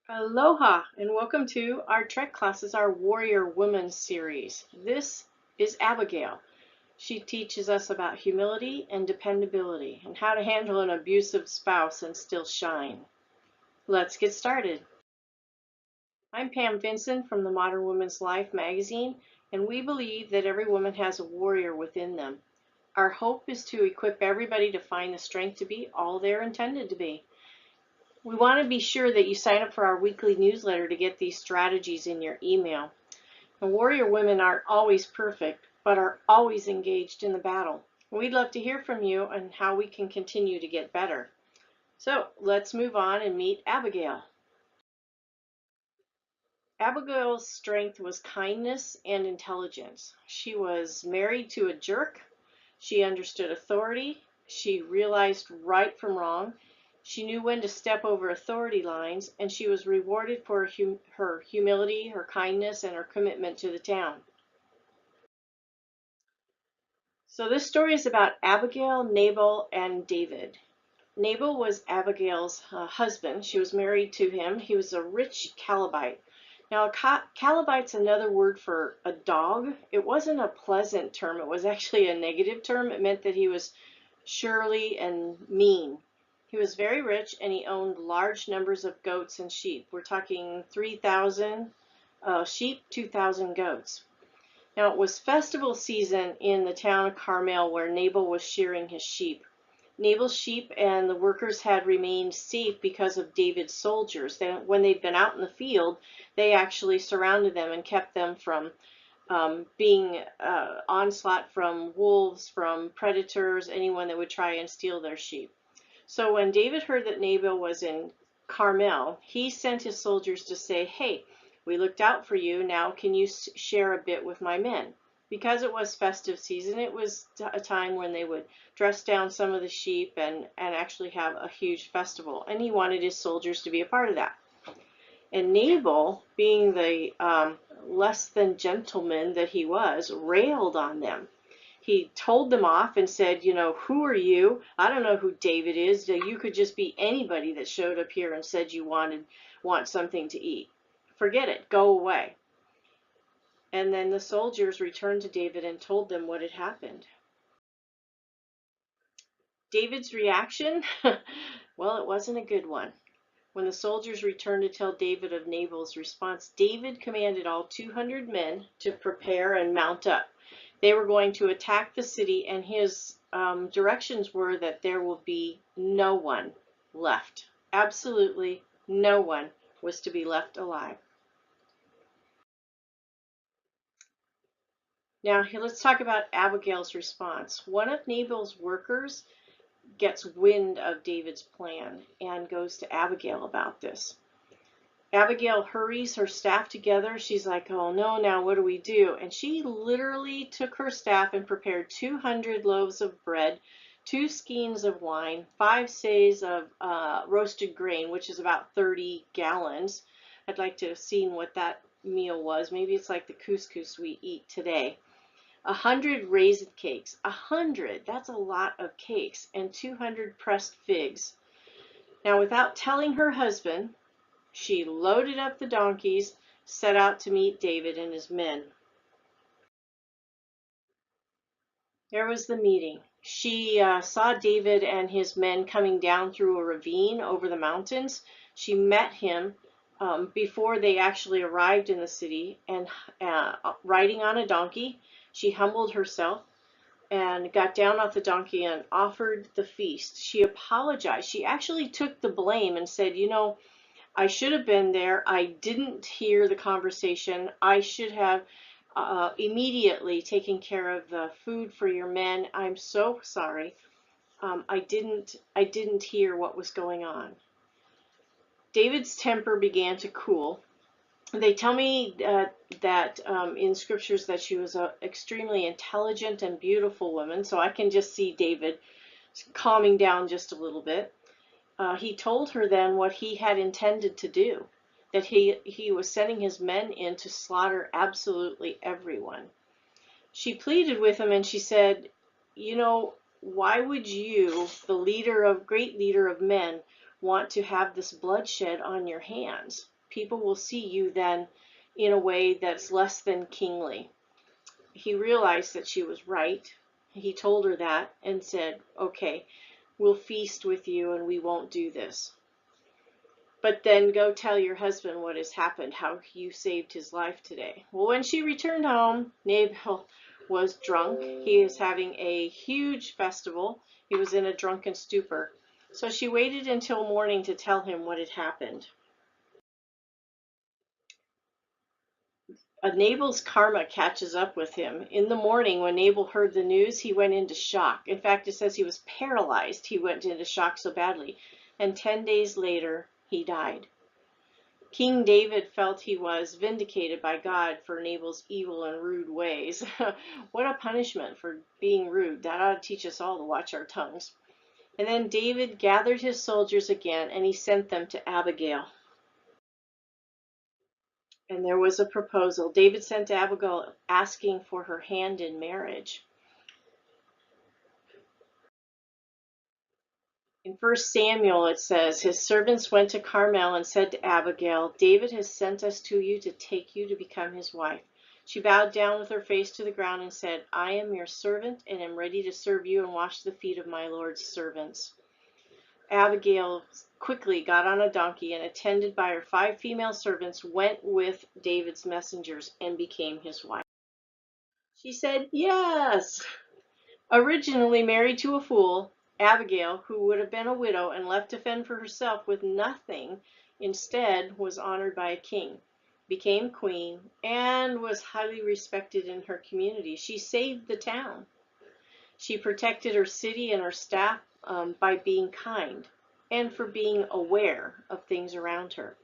Aloha and welcome to our Trek classes, our Warrior Woman series. This is Abigail. She teaches us about humility and dependability and how to handle an abusive spouse and still shine. Let's get started. I'm Pam Vinson from the Modern Woman's Life magazine, and we believe that every woman has a warrior within them. Our hope is to equip everybody to find the strength to be all they're intended to be. We want to be sure that you sign up for our weekly newsletter to get these strategies in your email. And warrior women aren't always perfect, but are always engaged in the battle. We'd love to hear from you and how we can continue to get better. So let's move on and meet Abigail. Abigail's strength was kindness and intelligence. She was married to a jerk. She understood authority. She realized right from wrong. She knew when to step over authority lines, and she was rewarded for her humility, her kindness, and her commitment to the town. So this story is about Abigail, Nabal, and David. Nabal was Abigail's husband. She was married to him. He was a rich Calebite. Now, Calebite's another word for a dog. It wasn't a pleasant term. It was actually a negative term. It meant that he was surly and mean. He was very rich and he owned large numbers of goats and sheep. We're talking 3,000 sheep, 2,000 goats. Now it was festival season in the town of Carmel where Nabal was shearing his sheep. Nabal's sheep and the workers had remained safe because of David's soldiers. When they'd been out in the field, they actually surrounded them and kept them from being onslaught from wolves, from predators, anyone that would try and steal their sheep. So when David heard that Nabal was in Carmel, he sent his soldiers to say, "Hey, we looked out for you. Now can you share a bit with my men?" Because it was festive season, it was a time when they would dress down some of the sheep and actually have a huge festival. And he wanted his soldiers to be a part of that. And Nabal, being the less than gentleman that he was, railed on them. He told them off and said, "Who are you? I don't know who David is. You could just be anybody that showed up here and said you want something to eat. Forget it. Go away." And then the soldiers returned to David and told them what had happened. David's reaction? Well, it wasn't a good one. When the soldiers returned to tell David of Nabal's response, David commanded all 200 men to prepare and mount up. They were going to attack the city, and his directions were that there will be no one left. Absolutely no one was to be left alive. Now, let's talk about Abigail's response. One of Nabal's workers gets wind of David's plan and goes to Abigail about this. Abigail hurries her staff together. She's like, "Oh no, now what do we do?" And she literally took her staff and prepared 200 loaves of bread, 2 skeins of wine, 5 seahs of roasted grain, which is about 30 gallons. I'd like to have seen what that meal was. Maybe it's like the couscous we eat today. 100 raisin cakes, 100, that's a lot of cakes, and 200 pressed figs. Now, without telling her husband, she loaded up the donkeys, set out to meet David and his men. There was the meeting. She saw David and his men coming down through a ravine over the mountains. She met him before they actually arrived in the city, and riding on a donkey, she humbled herself and got down off the donkey and offered the feast. She apologized. She actually took the blame and said, "I should have been there. I didn't hear the conversation. I should have immediately taken care of the food for your men. I'm so sorry. I didn't hear what was going on." David's temper began to cool. They tell me that in scriptures that she was an extremely intelligent and beautiful woman, so I can just see David calming down just a little bit. He told her then what he had intended to do, that he was sending his men in to slaughter absolutely everyone. She pleaded with him and she said, "Why would you, the great leader of men, want to have this bloodshed on your hands? people will see you then in a way that's less than kingly. He realized that she was right. He told her that and said, okay, we'll feast with you and we won't do this. But then go tell your husband what has happened, how you saved his life today. Well, when she returned home, Nabal was drunk. He is having a huge festival. He was in a drunken stupor. So she waited until morning to tell him what had happened. Nabal's karma catches up with him. In the morning, when Nabal heard the news, he went into shock. In fact, it says he was paralyzed. He went into shock so badly. And 10 days later, he died. King David felt he was vindicated by God for Nabal's evil and rude ways. What a punishment for being rude. That ought to teach us all to watch our tongues. And then David gathered his soldiers again, and he sent them to Abigail. And there was a proposal. David sent Abigail asking for her hand in marriage. In 1 Samuel, it says, his servants went to Carmel and said to Abigail, David has sent us to you to take you to become his wife. She bowed down with her face to the ground and said, I am your servant and am ready to serve you and wash the feet of my Lord's servants. Abigail quickly got on a donkey and, attended by her 5 female servants, went with David's messengers and became his wife. She said, yes. Originally married to a fool, Abigail, who would have been a widow and left to fend for herself with nothing, instead was honored by a king, became queen, and was highly respected in her community. She saved the town. She protected her city and her staff by being kind and for being aware of things around her.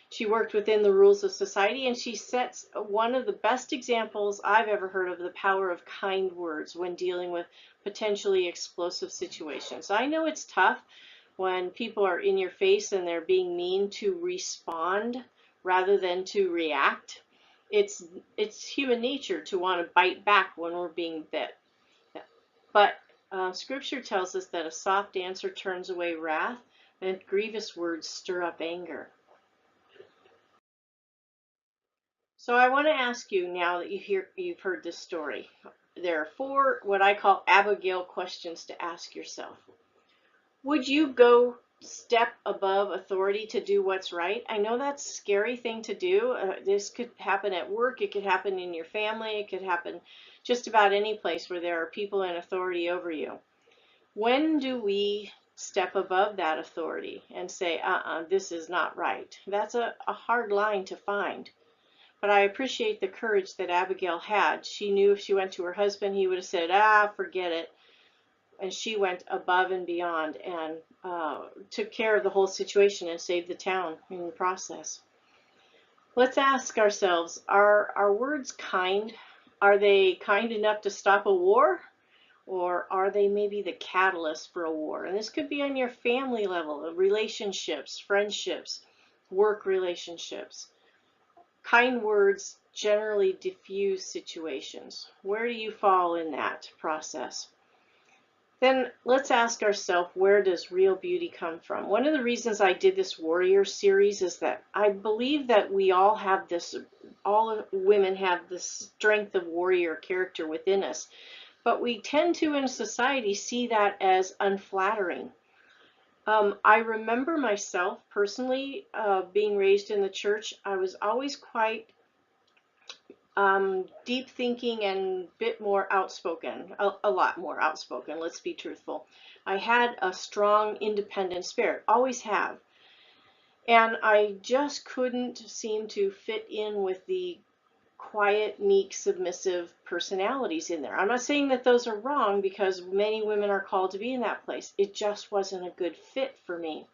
She worked within the rules of society, and she sets one of the best examples I've ever heard of the power of kind words when dealing with potentially explosive situations. I know it's tough when people are in your face and they're being mean to respond rather than to react. It's human nature to want to bite back when we're being bit. But Scripture tells us that a soft answer turns away wrath, and grievous words stir up anger. So I want to ask you, now that you've heard this story, there are 4 what I call Abigail questions to ask yourself. Would you go step above authority to do what's right? I know that's a scary thing to do. This could happen at work. It could happen in your family. It could happen just about any place where there are people in authority over you. When do we step above that authority and say, this is not right? That's a hard line to find. But I appreciate the courage that Abigail had. She knew if she went to her husband, he would have said, forget it. And she went above and beyond and took care of the whole situation and saved the town in the process. Let's ask ourselves, are our words kind? Are they kind enough to stop a war? Or are they maybe the catalyst for a war? And this could be on your family level, relationships, friendships, work relationships. Kind words generally diffuse situations. Where do you fall in that process? Then let's ask ourselves, where does real beauty come from? One of the reasons I did this warrior series is that I believe that we all have this, all women have this strength of warrior character within us, but we tend to in society see that as unflattering. I remember myself personally being raised in the church. I was always quite deep thinking and a bit more outspoken, a lot more outspoken, let's be truthful. I had a strong independent spirit, always have. And I just couldn't seem to fit in with the quiet, meek, submissive personalities in there. I'm not saying that those are wrong, because many women are called to be in that place. It just wasn't a good fit for me.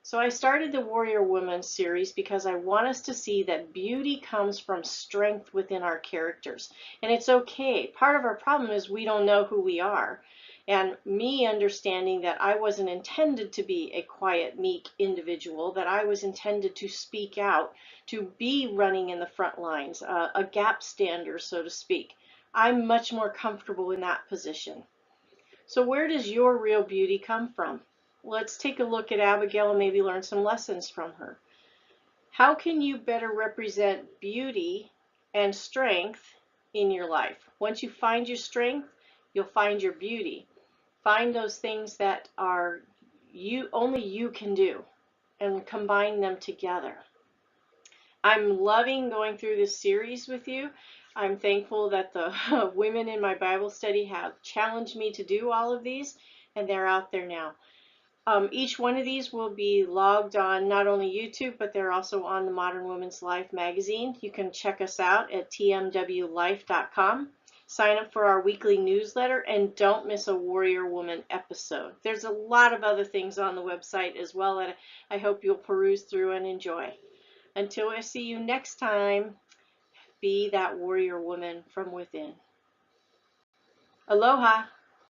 So I started the Warrior Woman series because I want us to see that beauty comes from strength within our characters. And it's okay. Part of our problem is we don't know who we are. And me understanding that I wasn't intended to be a quiet, meek individual, that I was intended to speak out, to be running in the front lines, a gap stander, so to speak. I'm much more comfortable in that position. So where does your real beauty come from? Let's take a look at Abigail and maybe learn some lessons from her. How can you better represent beauty and strength in your life? Once you find your strength, you'll find your beauty. Find those things that are only you can do and combine them together. I'm loving going through this series with you. I'm thankful that the women in my Bible study have challenged me to do all of these, and they're out there now. Each one of these will be logged on not only YouTube, but they're also on the Modern Women's Life magazine. You can check us out at tmwlife.com. Sign up for our weekly newsletter and don't miss a Warrior Woman episode. There's a lot of other things on the website as well that I hope you'll peruse through and enjoy. Until I see you next time, be that warrior woman from within. Aloha.